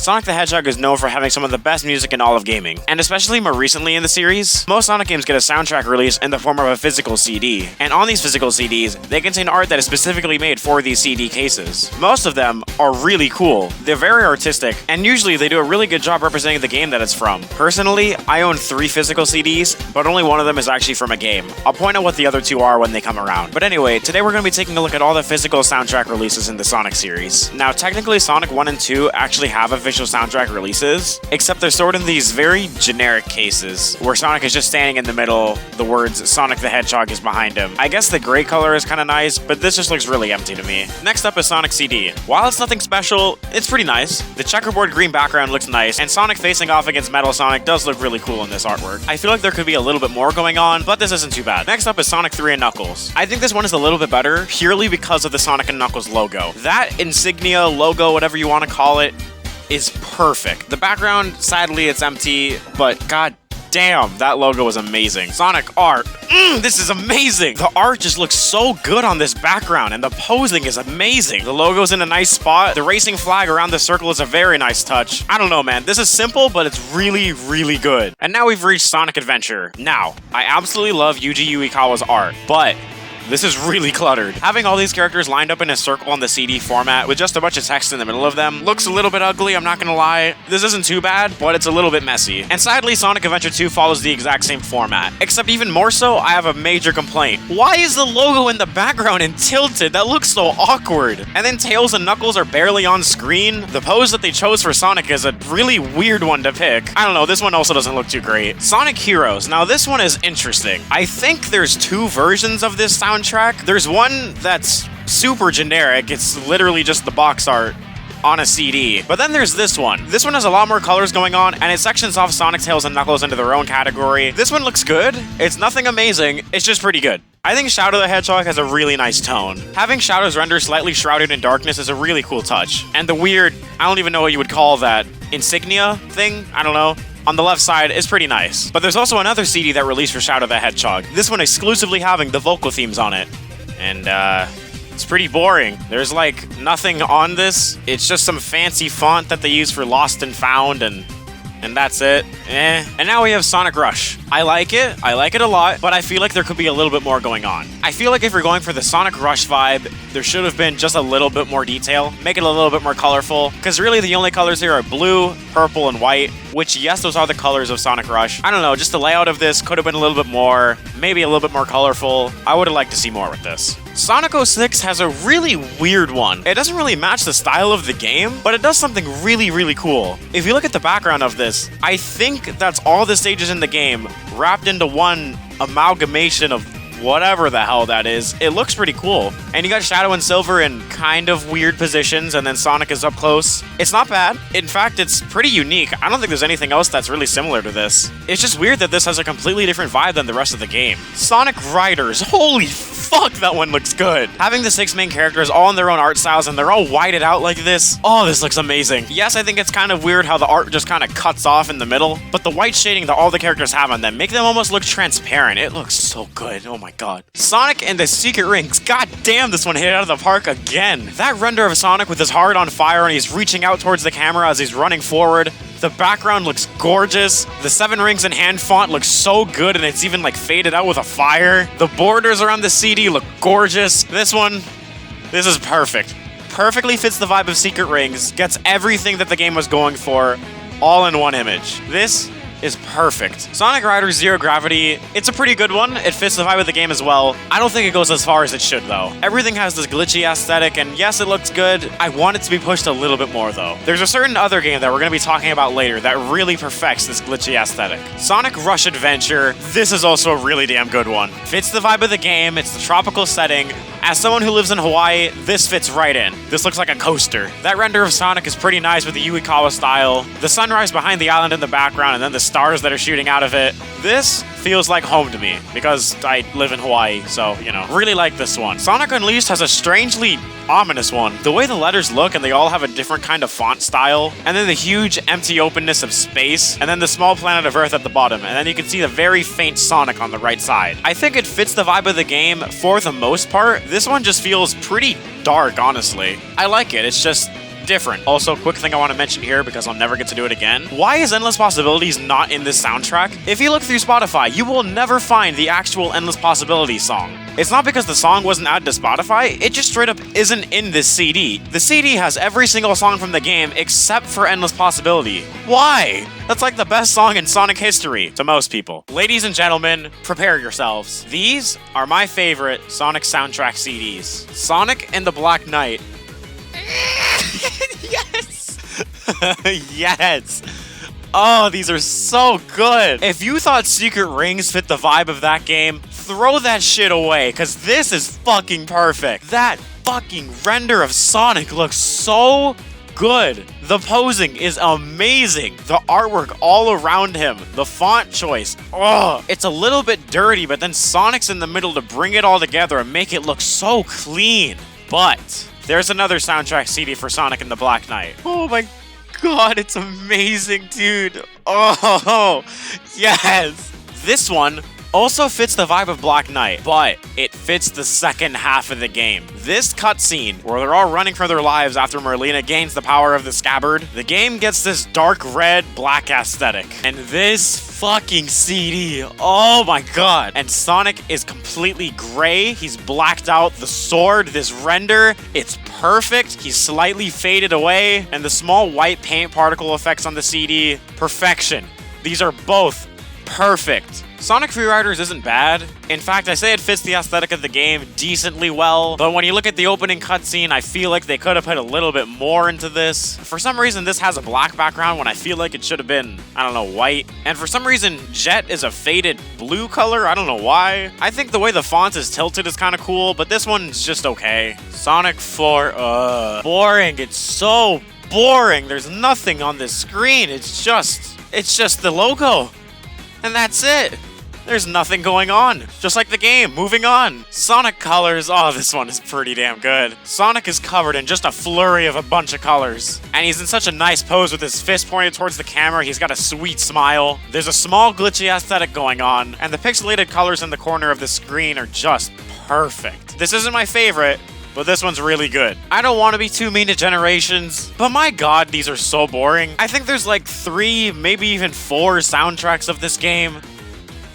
Sonic the Hedgehog is known for having some of the best music in all of gaming, and especially more recently in the series, most Sonic games get a soundtrack release in the form of a physical CD, and on these physical CDs, they contain art that is specifically made for these CD cases. Most of them are really cool, they're very artistic, and usually they do a really good job representing the game that it's from. Personally, I own 3 physical CDs, but only one of them is actually from a game. I'll point out what the other 2 are when they come around. But anyway, today we're going to be taking a look at all the physical soundtrack releases in the Sonic series. Now, technically Sonic 1 and 2 actually have official soundtrack releases, except they're stored in these very generic cases, where Sonic is just standing in the middle, the words Sonic the Hedgehog is behind him. I guess the gray color is kind of nice, but this just looks really empty to me. Next up is Sonic CD. While it's nothing special, it's pretty nice. The checkerboard green background looks nice, and Sonic facing off against Metal Sonic does look really cool in this artwork. I feel like there could be a little bit more going on, but this isn't too bad. Next up is Sonic 3 and Knuckles. I think this one is a little bit better, purely because of the Sonic and Knuckles logo. That insignia, logo, whatever you want to call it, is perfect. The background, sadly, it's empty, but god damn, that logo is amazing. Sonic art. This is amazing. The art just looks so good on this background, and the posing is amazing. The logo's in a nice spot. The racing flag around the circle is a very nice touch. I don't know, man. This is simple, but it's really, really good. And now we've reached Sonic Adventure. Now, I absolutely love Yuji Uekawa's art, but this is really cluttered. Having all these characters lined up in a circle on the CD format with just a bunch of text in the middle of them looks a little bit ugly, I'm not gonna lie. This isn't too bad, but it's a little bit messy. And sadly, Sonic Adventure 2 follows the exact same format. Except even more so, I have a major complaint. Why is the logo in the background and tilted? That looks so awkward. And then Tails and Knuckles are barely on screen. The pose that they chose for Sonic is a really weird one to pick. I don't know, this one also doesn't look too great. Sonic Heroes. Now this one is interesting. I think there's 2 versions of this soundtrack. There's one that's super generic, it's literally just the box art on a CD. But then there's this one. This one has a lot more colors going on, and it sections off Sonic, Tails, and Knuckles into their own category. This one looks good. It's nothing amazing, it's just pretty good. I think Shadow the Hedgehog has a really nice tone. Having Shadow's render slightly shrouded in darkness is a really cool touch. And the weird, I don't even know what you would call that, insignia thing? I don't know. On the left side is pretty nice. But there's also another CD that released for Shadow the Hedgehog. This one exclusively having the vocal themes on it. And, it's pretty boring. There's, like, nothing on this. It's just some fancy font that they use for Lost and Found, and that's it. And now we have Sonic Rush. I like it a lot, but I feel like there could be a little bit more going on. I feel like if you're going for the Sonic Rush vibe, there should have been just a little bit more detail, make it a little bit more colorful, because really the only colors here are blue, purple, and white, which yes, those are the colors of Sonic Rush. I don't know, just the layout of this could have been a little bit more, maybe a little bit more colorful. I would have liked to see more with this. Sonic 06 has a really weird one. It doesn't really match the style of the game, but it does something really, really cool. If you look at the background of this, I think that's all the stages in the game wrapped into one amalgamation of whatever the hell that is. It looks pretty cool. And you got Shadow and Silver in kind of weird positions, and then Sonic is up close. It's not bad. In fact, it's pretty unique. I don't think there's anything else that's really similar to this. It's just weird that this has a completely different vibe than the rest of the game. Sonic Riders. Holy fuck, that one looks good. Having the 6 main characters all in their own art styles and they're all whited out like this. Oh, this looks amazing. Yes, I think it's kind of weird how the art just kind of cuts off in the middle, but the white shading that all the characters have on them make them almost look transparent. It looks so good. Oh my god. Sonic and the Secret Rings. God damn, this one hit it out of the park again. That render of Sonic with his heart on fire and he's reaching out towards the camera as he's running forward. The background looks gorgeous. The 7 rings in hand font looks so good, and it's even like faded out with a fire. The borders around the CD look gorgeous. This is perfect. Perfectly fits the vibe of Secret Rings, gets everything that the game was going for, all in one image. This is perfect. Sonic Riders Zero Gravity, it's a pretty good one. It fits the vibe of the game as well. I don't think it goes as far as it should though. Everything has this glitchy aesthetic, and yes, it looks good. I want it to be pushed a little bit more though. There's a certain other game that we're going to be talking about later that really perfects this glitchy aesthetic. Sonic Rush Adventure, this is also a really damn good one. Fits the vibe of the game, it's the tropical setting. As someone who lives in Hawaii, this fits right in. This looks like a coaster. That render of Sonic is pretty nice with the Uekawa style. The sunrise behind the island in the background, and then the stars that are shooting out of it. This feels like home to me because I live in Hawaii, so, you know, really like this one. Sonic Unleashed has a strangely ominous one. The way the letters look, and they all have a different kind of font style, and then the huge empty openness of space, and then the small planet of Earth at the bottom, and then you can see the very faint Sonic on the right side. I think it fits the vibe of the game for the most part. This one just feels pretty dark, honestly. I like it. It's just different. Also, quick thing I want to mention here because I'll never get to do it again. Why is Endless Possibilities not in this soundtrack? If you look through Spotify, you will never find the actual Endless Possibilities song. It's not because the song wasn't added to Spotify, it just straight up isn't in this CD. The CD has every single song from the game except for Endless Possibility. Why? That's like the best song in Sonic history to most people. Ladies and gentlemen, prepare yourselves. These are my favorite Sonic soundtrack CDs. Sonic and the Black Knight. Yes! Yes! Oh, these are so good. If you thought Secret Rings fit the vibe of that game, throw that shit away, because this is fucking perfect. That fucking render of Sonic looks so good. The posing is amazing. The artwork all around him. The font choice. Oh, it's a little bit dirty, but then Sonic's in the middle to bring it all together and make it look so clean. But there's another soundtrack CD for Sonic and the Black Knight. Oh my God, it's amazing, dude. Oh, yes. This one also fits the vibe of Black Knight, but it fits the second half of the game. This cutscene, where they're all running for their lives after Merlina gains the power of the scabbard, the game gets this dark red, black aesthetic. And this fucking CD, oh my God. And Sonic is completely gray. He's blacked out. The sword, this render, it's perfect. He's slightly faded away. And the small white paint particle effects on the CD, perfection. These are both perfect. Sonic Freeriders isn't bad. In fact, I say it fits the aesthetic of the game decently well, but when you look at the opening cutscene, I feel like they could have put a little bit more into this. For some reason, this has a black background when I feel like it should have been, I don't know, white. And for some reason, Jet is a faded blue color. I don't know why. I think the way the font is tilted is kind of cool, but this one's just okay. Sonic 4, boring. It's so boring. There's nothing on this screen. It's just the logo. And that's it. There's nothing going on. Just like the game. Moving on. Sonic colors. Oh, this one is pretty damn good. Sonic is covered in just a flurry of a bunch of colors. And he's in such a nice pose with his fist pointed towards the camera. He's got a sweet smile. There's a small glitchy aesthetic going on. And the pixelated colors in the corner of the screen are just perfect. This isn't my favorite, but this one's really good. I don't want to be too mean to Generations, but my God, these are so boring. I think there's like 3, maybe even 4 soundtracks of this game.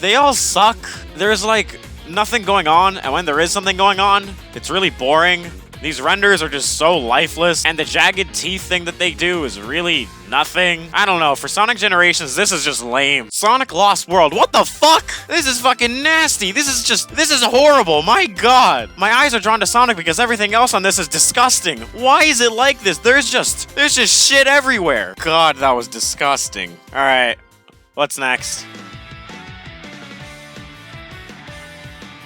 They all suck. There's like nothing going on, and when there is something going on, it's really boring. These renders are just so lifeless, and the jagged teeth thing that they do is really nothing. I don't know, for Sonic Generations, this is just lame. Sonic Lost World, what the fuck? This is fucking nasty. This is horrible, my God. My eyes are drawn to Sonic because everything else on this is disgusting. Why is it like this? There's just shit everywhere. God, that was disgusting. All right, what's next?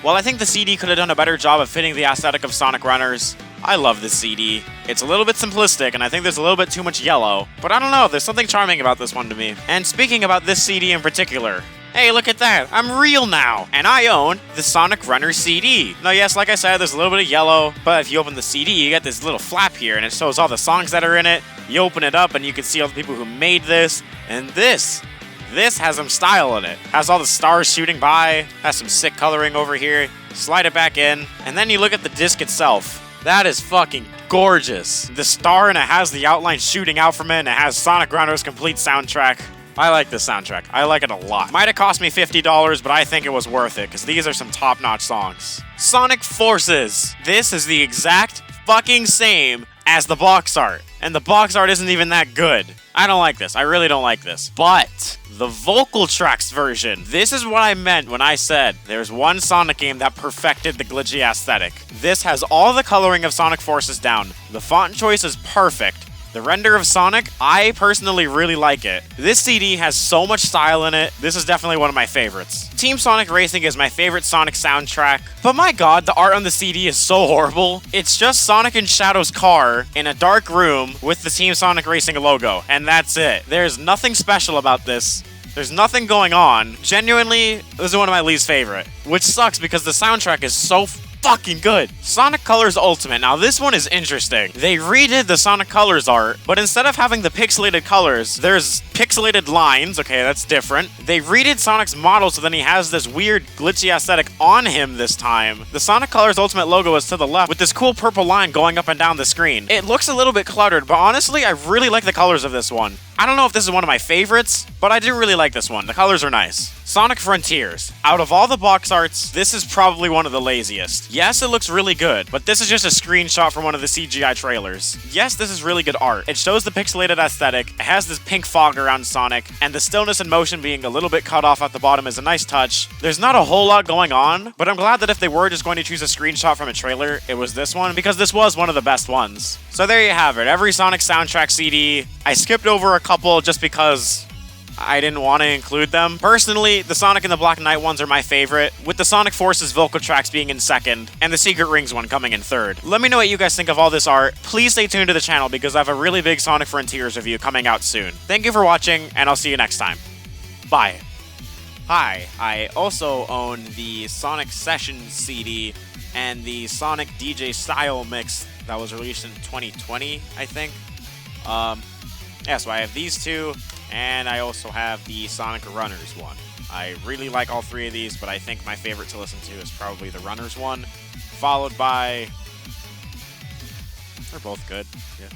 While I think the CD could have done a better job of fitting the aesthetic of Sonic Runners, I love this CD. It's a little bit simplistic, and I think there's a little bit too much yellow, but I don't know, there's something charming about this one to me. And speaking about this CD in particular, hey, look at that, I'm real now, and I own the Sonic Runners CD. Now yes, like I said, there's a little bit of yellow, but if you open the CD, you get this little flap here, and it shows all the songs that are in it. You open it up, and you can see all the people who made this, and this has some style in it. Has all the stars shooting by, has some sick coloring over here. Slide it back in, and then you look at the disc itself. That is fucking gorgeous. The star in it has the outline shooting out from it, and it has Sonic Runners' complete soundtrack. I like this soundtrack. I like it a lot. Might have cost me $50, but I think it was worth it, because these are some top-notch songs. Sonic Forces. This is the exact fucking same as the box art, and the box art isn't even that good. I don't like this. I really don't like this. But the vocal tracks version, this is what I meant when I said there's one Sonic game that perfected the glitchy aesthetic. This has all the coloring of Sonic Forces down. The font choice is perfect. The render of Sonic, I personally really like it. This CD has so much style in it. This is definitely one of my favorites. Team Sonic Racing is my favorite Sonic soundtrack, but my God, the art on the CD is so horrible. It's just Sonic and Shadow's car in a dark room with the Team Sonic Racing logo, and that's it. There's nothing special about this. There's nothing going on. Genuinely, this is one of my least favorite, which sucks because the soundtrack is so fucking good. Sonic Colors Ultimate. Now this one is interesting. They redid the Sonic Colors art, but instead of having the pixelated colors, there's pixelated lines. Okay, that's different. They redid Sonic's model so then he has this weird glitchy aesthetic on him this time. The Sonic Colors Ultimate logo is to the left with this cool purple line going up and down the screen. It looks a little bit cluttered, but honestly, I really like the colors of this one. I don't know if this is one of my favorites, but I do really like this one. The colors are nice. Sonic Frontiers. Out of all the box arts, this is probably one of the laziest. Yes, it looks really good, but this is just a screenshot from one of the CGI trailers. Yes, this is really good art. It shows the pixelated aesthetic, it has this pink fog around Sonic, and the stillness and motion being a little bit cut off at the bottom is a nice touch. There's not a whole lot going on, but I'm glad that if they were just going to choose a screenshot from a trailer, it was this one, because this was one of the best ones. So there you have it, every Sonic soundtrack CD. I skipped over a couple just because I didn't want to include them. Personally, the Sonic and the Black Knight ones are my favorite, with the Sonic Forces vocal tracks being in second, and the Secret Rings one coming in third. Let me know what you guys think of all this art. Please stay tuned to the channel because I have a really big Sonic Frontiers review coming out soon. Thank you for watching, and I'll see you next time. Bye. Hi, I also own the Sonic Sessions CD and the Sonic DJ Style Mix that was released in 2020, I think. Yeah, so I have these two, and I also have the Sonic Runners one. I really like all three of these, but I think my favorite to listen to is probably the Runners one, followed by... They're both good, yeah.